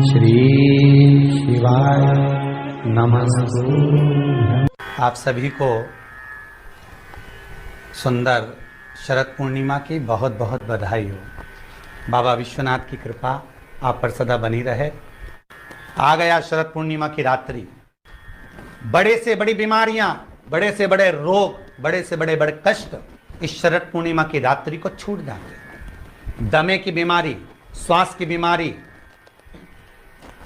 श्री शिवाय नमस्तु। आप सभी को सुंदर शरद पूर्णिमा की बहुत बहुत बधाई हो। बाबा विश्वनाथ की कृपा आप पर सदा बनी रहे। आ गया शरद पूर्णिमा की रात्रि। बड़े से बड़ी बीमारियां, बड़े से बड़े रोग, बड़े से बड़े बड़े कष्ट इस शरद पूर्णिमा की रात्रि को छूट जाते हैं। दमे की बीमारी, श्वास की बीमारी,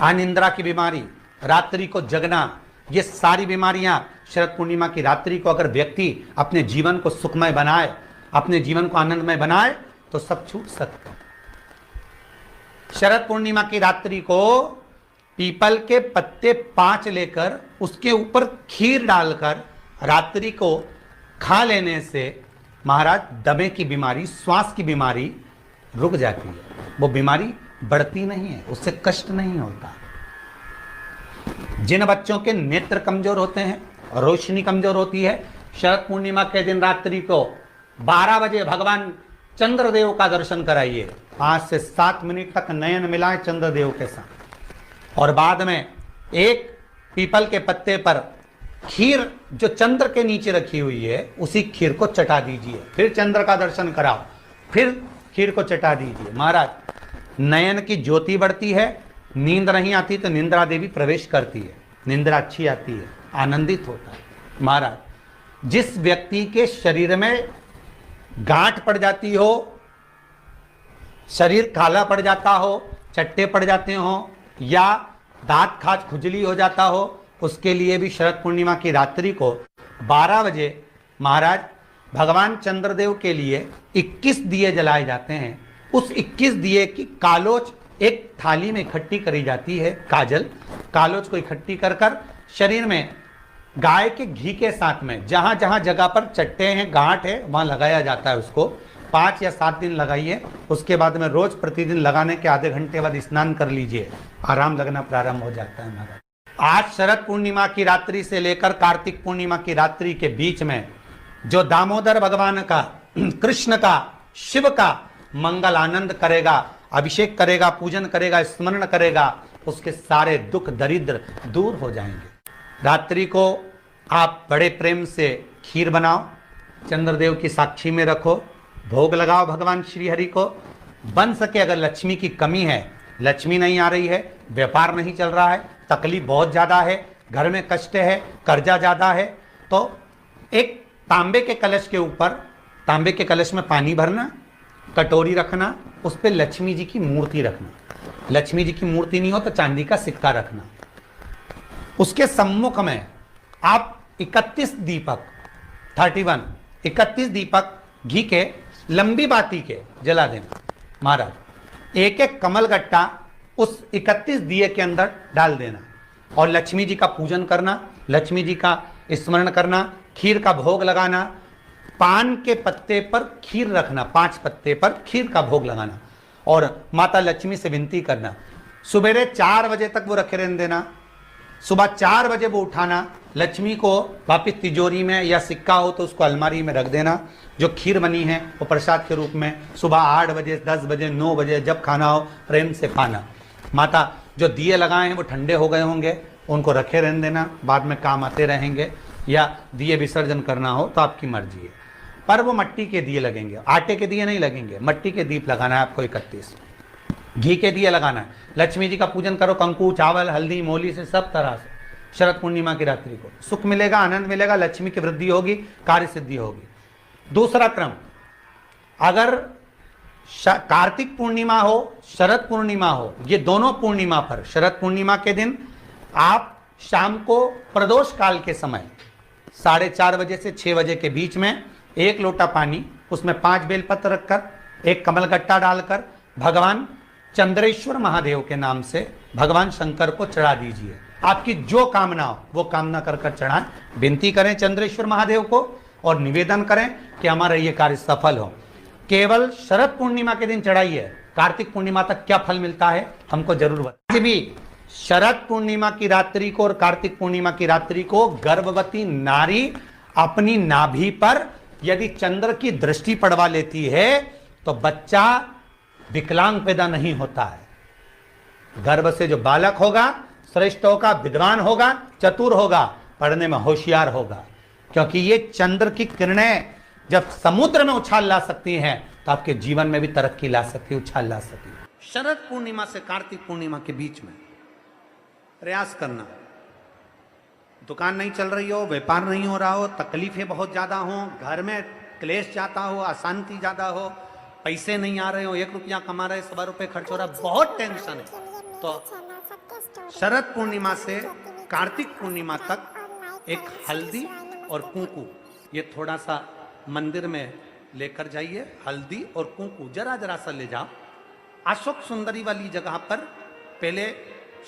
अनिद्रा की बीमारी, रात्रि को जगना, ये सारी बीमारियां शरद पूर्णिमा की रात्रि को अगर व्यक्ति अपने जीवन को सुखमय बनाए, अपने जीवन को आनंदमय बनाए तो सब छूट सकते हैं। शरद पूर्णिमा की रात्रि को पीपल के पत्ते 5 लेकर उसके ऊपर खीर डालकर रात्रि को खा लेने से महाराज दमे की बीमारी, श्वास की बीमारी रुक जाती है। वो बीमारी बढ़ती नहीं है, उससे कष्ट नहीं होता। जिन बच्चों के नेत्र कमजोर होते हैं, रोशनी कमजोर होती है, शरद पूर्णिमा के दिन रात्रि को 12 बजे भगवान चंद्रदेव का दर्शन कराइए। 5 से 7 मिनट तक नयन मिलाएं चंद्रदेव के साथ और बाद में एक पीपल के पत्ते पर खीर जो चंद्र के नीचे रखी हुई है उसी खीर को चटा दीजिए। फिर चंद्र का दर्शन कराओ, फिर खीर को चटा दीजिए। महाराज नयन की ज्योति बढ़ती है, नींद नहीं आती तो निंद्रा देवी प्रवेश करती है, निंद्रा अच्छी आती है, आनंदित होता है। महाराज जिस व्यक्ति के शरीर में गांठ पड़ जाती हो, शरीर काला पड़ जाता हो, चट्टे पड़ जाते हो या दांत खाज खुजली हो जाता हो, उसके लिए भी शरद पूर्णिमा की रात्रि को 12 बजे महाराज भगवान चंद्रदेव के लिए 21 दिए जलाए जाते हैं। उस 21 दिए की कालोच एक थाली में इकट्ठी करी जाती है। कालोच को इकट्ठी कर कर शरीर में गाय के घी के साथ में जहां जहां जगह पर चट्टे हैं, गांठ है, वहां लगाया जाता है। उसको 5 या 7 दिन लगाइए। उसके बाद में रोज प्रतिदिन लगाने के आधे घंटे बाद स्नान कर लीजिए, आराम लगना प्रारंभ हो जाता है। महाराज आज शरद पूर्णिमा की रात्रि से लेकर कार्तिक पूर्णिमा की रात्रि के बीच में जो दामोदर भगवान का, कृष्ण का, शिव का मंगल आनंद करेगा, अभिषेक करेगा, पूजन करेगा, स्मरण करेगा, उसके सारे दुख दरिद्र दूर हो जाएंगे। रात्रि को आप बड़े प्रेम से खीर बनाओ, चंद्रदेव की साक्षी में रखो, भोग लगाओ भगवान श्री हरि को। बन सके अगर लक्ष्मी की कमी है, लक्ष्मी नहीं आ रही है, व्यापार नहीं चल रहा है, तकलीफ बहुत ज्यादा है, घर में कष्ट है, कर्जा ज्यादा है, तो एक तांबे के कलश के ऊपर, तांबे के कलश में पानी भरना, कटोरी रखना, उस पर लक्ष्मी जी की मूर्ति रखना। लक्ष्मी जी की मूर्ति नहीं हो तो चांदी का सिक्का रखना। उसके सम्मुख में आप 31 दीपक 31 दीपक घी के लंबी बाती के जला देना। महाराज एक एक कमल गट्टा उस 31 दिए के अंदर डाल देना और लक्ष्मी जी का पूजन करना, लक्ष्मी जी का स्मरण करना, खीर का भोग लगाना, पान के पत्ते पर खीर रखना, 5 पत्ते पर खीर का भोग लगाना और माता लक्ष्मी से विनती करना। सुबेरे 4 बजे तक वो रखे रहने देना, सुबह 4 बजे वो उठाना, लक्ष्मी को वापिस तिजोरी में या सिक्का हो तो उसको अलमारी में रख देना। जो खीर बनी है वो प्रसाद के रूप में सुबह 8 बजे, 10 बजे, 9 बजे जब खाना हो प्रेम से खाना। माता जो दिए लगाए हैं वो ठंडे हो गए होंगे, उनको रखे रहने देना, बाद में काम आते रहेंगे, या दिए विसर्जन करना हो तो आपकी मर्जी है। पर वो मिट्टी के दिए लगेंगे, आटे के दिए नहीं लगेंगे, मिट्टी के दीप लगाना है आपको। 31 घी के दिए लगाना है। लक्ष्मी जी का पूजन करो, कंकु, चावल, हल्दी, मोली से, सब तरह से। शरद पूर्णिमा की रात्रि को सुख मिलेगा, आनंद मिलेगा, लक्ष्मी की वृद्धि होगी, कार्य सिद्धि होगी। दूसरा क्रम, अगर कार्तिक पूर्णिमा हो, शरद पूर्णिमा हो, ये दोनों पूर्णिमा पर शरद पूर्णिमा के दिन आप शाम को प्रदोष काल के समय 4:30 बजे से 6 बजे के बीच में 1 लोटा पानी, उसमें 5 बेलपत्र रखकर, 1 कमलगट्टा डालकर भगवान चंद्रेश्वर महादेव के नाम से भगवान शंकर को चढ़ा दीजिए। आपकी जो कामना हो वो कामना कर कर चढ़ाएं, विनती करें चंद्रेश्वर महादेव को और निवेदन करें कि हमारा ये कार्य सफल हो। केवल शरद पूर्णिमा के दिन चढ़ाइए, कार्तिक पूर्णिमा तक क्या फल मिलता है हमको जरूर बताइए। भी शरद पूर्णिमा की रात्रि को और कार्तिक पूर्णिमा की रात्रि को गर्भवती नारी अपनी नाभि पर यदि चंद्र की दृष्टि पड़वा लेती है तो बच्चा विकलांग पैदा नहीं होता है। गर्भ से जो बालक होगा श्रेष्ठ होगा, विद्वान होगा, चतुर होगा, पढ़ने में होशियार होगा। क्योंकि ये चंद्र की किरणें जब समुद्र में उछाल ला सकती हैं तो आपके जीवन में भी तरक्की ला सकती है, उछाल ला सकती है। शरद पूर्णिमा से कार्तिक पूर्णिमा के बीच में प्रयास करना। दुकान नहीं चल रही हो, व्यापार नहीं हो रहा हो, तकलीफें बहुत ज्यादा हो, घर में क्लेश जाता हो, अशांति ज्यादा हो, पैसे नहीं आ रहे हो, 1 रुपया कमा रहे 100 रुपये खर्च हो रहा है, बहुत टेंशन है, तो शरद पूर्णिमा से कार्तिक पूर्णिमा तक एक हल्दी और कुंकू ये थोड़ा सा मंदिर में लेकर जाइए। हल्दी और कुंकू जरा जरा सा ले जाओ। अशोक सुंदरी वाली जगह पर पहले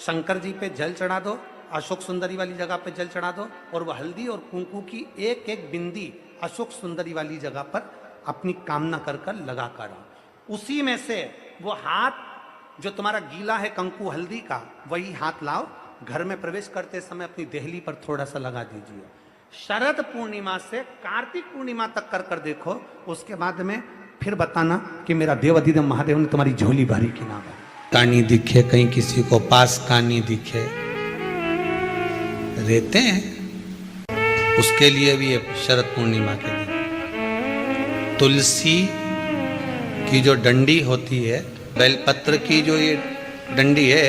शंकर जी पे जल चढ़ा दो, अशोक सुंदरी वाली जगह पे जल चढ़ा दो, और वह हल्दी और कुंकू की एक एक बिंदी अशोक सुंदरी वाली जगह पर अपनी कामना कर कर लगा कर आओ। उसी में से वो हाथ जो तुम्हारा गीला है कंकु हल्दी का, वही हाथ लाओ, घर में प्रवेश करते समय अपनी देहली पर थोड़ा सा लगा दीजिए। शरद पूर्णिमा से कार्तिक पूर्णिमा तक कर कर देखो, उसके बाद में फिर बताना कि मेरा देवाधिदेव महादेव ने तुम्हारी झोली भरी कि ना भरी। कहानी दिखे कहीं किसी को पास कहानी दिखे, रहते हैं उसके लिए भी शरद पूर्णिमा के दिन तुलसी की जो डंडी होती है, बेलपत्र की जो ये डंडी है,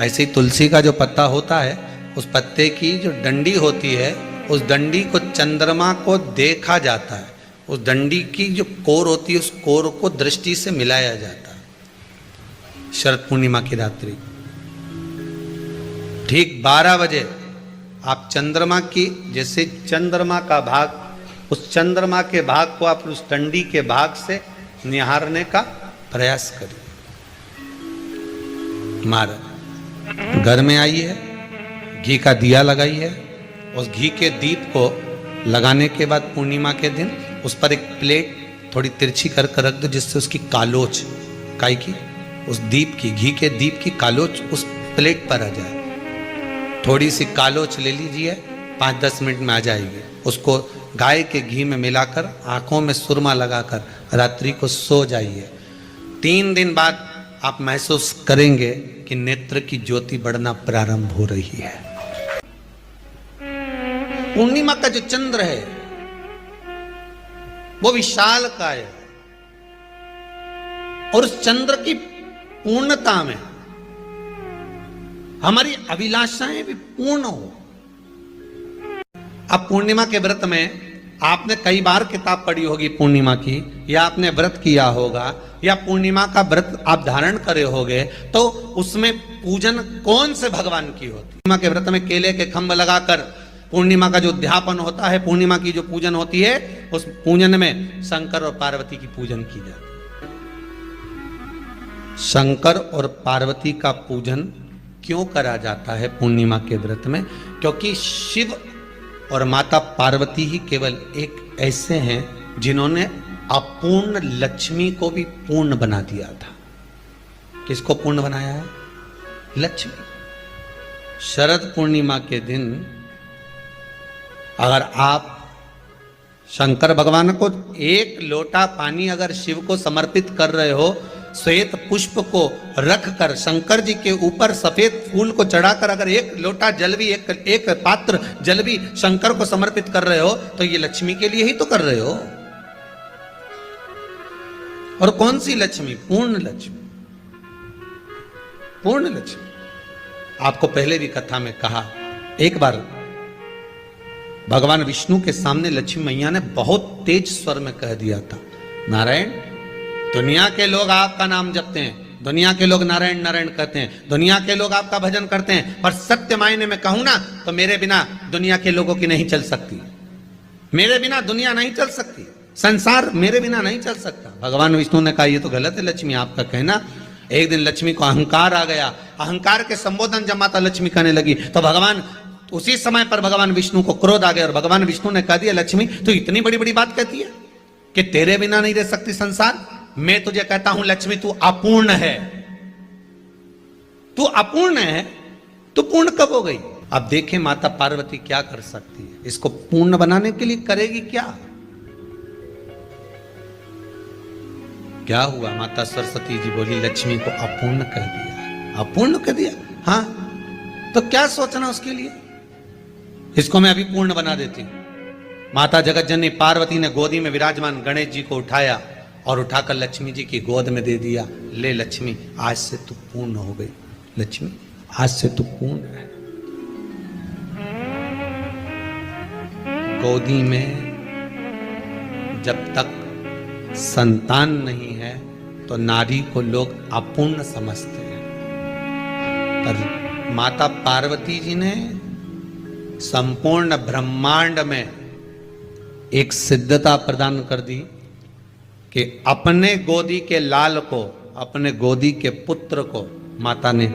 ऐसे ही तुलसी का जो पत्ता होता है, उस पत्ते की जो डंडी होती है, उस डंडी को चंद्रमा को देखा जाता है। उस डंडी की जो कोर होती है, उस कोर को दृष्टि से मिलाया जाता है। शरद पूर्णिमा की रात्रि ठीक 12 बजे आप चंद्रमा की, जैसे चंद्रमा का भाग, उस चंद्रमा के भाग को आप उस डंडी के भाग से निहारने का प्रयास करिए। महाराज घर में आई है, घी का दिया लगाई है, उस घी के दीप को लगाने के बाद पूर्णिमा के दिन उस पर एक प्लेट थोड़ी तिरछी कर कर रख दो, जिससे उसकी कालोच काई की, उस दीप की, घी के दीप की कालोच उस प्लेट पर आ जाए। थोड़ी सी कालोच ले लीजिए, 5-10 मिनट में आ जाएगी। उसको गाय के घी में मिलाकर आंखों में सुरमा लगाकर रात्रि को सो जाइए। 3 दिन बाद आप महसूस करेंगे कि नेत्र की ज्योति बढ़ना प्रारंभ हो रही है। पूर्णिमा का जो चंद्र है वो विशाल का है, और उस चंद्र की पूर्णता में हमारी अभिलाषाएं भी पूर्ण हो। अब पूर्णिमा के व्रत में आपने कई बार किताब पढ़ी होगी पूर्णिमा की, या आपने व्रत किया होगा, या पूर्णिमा का व्रत आप धारण करे होगे, तो उसमें पूजन कौन से भगवान की होती? पूर्णिमा के व्रत में केले के खंभ लगाकर पूर्णिमा का जो उद्यापन होता है, पूर्णिमा की जो पूजन होती है, उस पूजन में शंकर और पार्वती की पूजन की जाती है। शंकर और पार्वती का पूजन क्यों करा जाता है पूर्णिमा के व्रत में? क्योंकि शिव और माता पार्वती ही केवल एक ऐसे हैं जिन्होंने अपूर्ण लक्ष्मी को भी पूर्ण बना दिया था। किसको पूर्ण बनाया है? लक्ष्मी। शरद पूर्णिमा के दिन अगर आप शंकर भगवान को 1 लोटा पानी अगर शिव को समर्पित कर रहे हो, श्वेत पुष्प को रखकर शंकर जी के ऊपर सफेद फूल को चढ़ाकर अगर 1 लोटा जल भी, एक पात्र जल भी शंकर को समर्पित कर रहे हो, तो ये लक्ष्मी के लिए ही तो कर रहे हो। और कौन सी लक्ष्मी? पूर्ण लक्ष्मी। पूर्ण लक्ष्मी। आपको पहले भी कथा में कहा, एक बार भगवान विष्णु के सामने लक्ष्मी मैया ने बहुत तेज स्वर में कह दिया था, नारायण, दुनिया के लोग आपका नाम जपते हैं, दुनिया के लोग नारायण नारायण कहते हैं, दुनिया के लोग आपका भजन करते हैं, पर सत्य मायने में कहूं ना तो मेरे बिना दुनिया के लोगों की नहीं चल सकती। मेरे बिना दुनिया नहीं चल सकती, संसार मेरे बिना नहीं चल सकता। भगवान विष्णु ने कहा, ये तो गलत है लक्ष्मी आपका कहना। एक दिन लक्ष्मी को अहंकार आ गया। अहंकार के संबोधन जब माता लक्ष्मी करने लगी तो भगवान, उसी समय पर भगवान विष्णु को क्रोध आ गया, और भगवान विष्णु ने कह दिया, लक्ष्मी तू इतनी बड़ी बड़ी बात कहती है कि तेरे बिना नहीं रह सकती संसार। मैं तुझे कहता हूं लक्ष्मी, तू अपूर्ण है। तू अपूर्ण है, तू पूर्ण कब हो गई? अब देखें माता पार्वती क्या कर सकती है। इसको पूर्ण बनाने के लिए करेगी क्या? क्या हुआ? माता सरस्वती जी बोली, लक्ष्मी को अपूर्ण कह दिया। अपूर्ण कर दिया। हाँ, तो क्या सोचना उसके लिए। इसको मैं अभी पूर्ण बना देती हूं। माता जगत जननी पार्वती ने गोदी में विराजमान गणेश जी को उठाया और उठाकर लक्ष्मी जी की गोद में दे दिया। ले लक्ष्मी, आज से तू पूर्ण हो गई। लक्ष्मी, आज से तू पूर्ण है। गोदी में जब तक संतान नहीं है तो नारी को लोग अपूर्ण समझते हैं, पर माता पार्वती जी ने संपूर्ण ब्रह्मांड में एक सिद्धता प्रदान कर दी कि अपने गोदी के लाल को, अपने गोदी के पुत्र को माता ने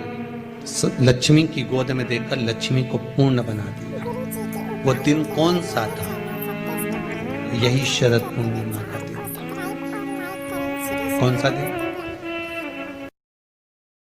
लक्ष्मी की गोद में देकर लक्ष्मी को पूर्ण बना दिया। वो दिन कौन सा था? यही शरद पूर्णिमा का दिन। कौन सा दिन?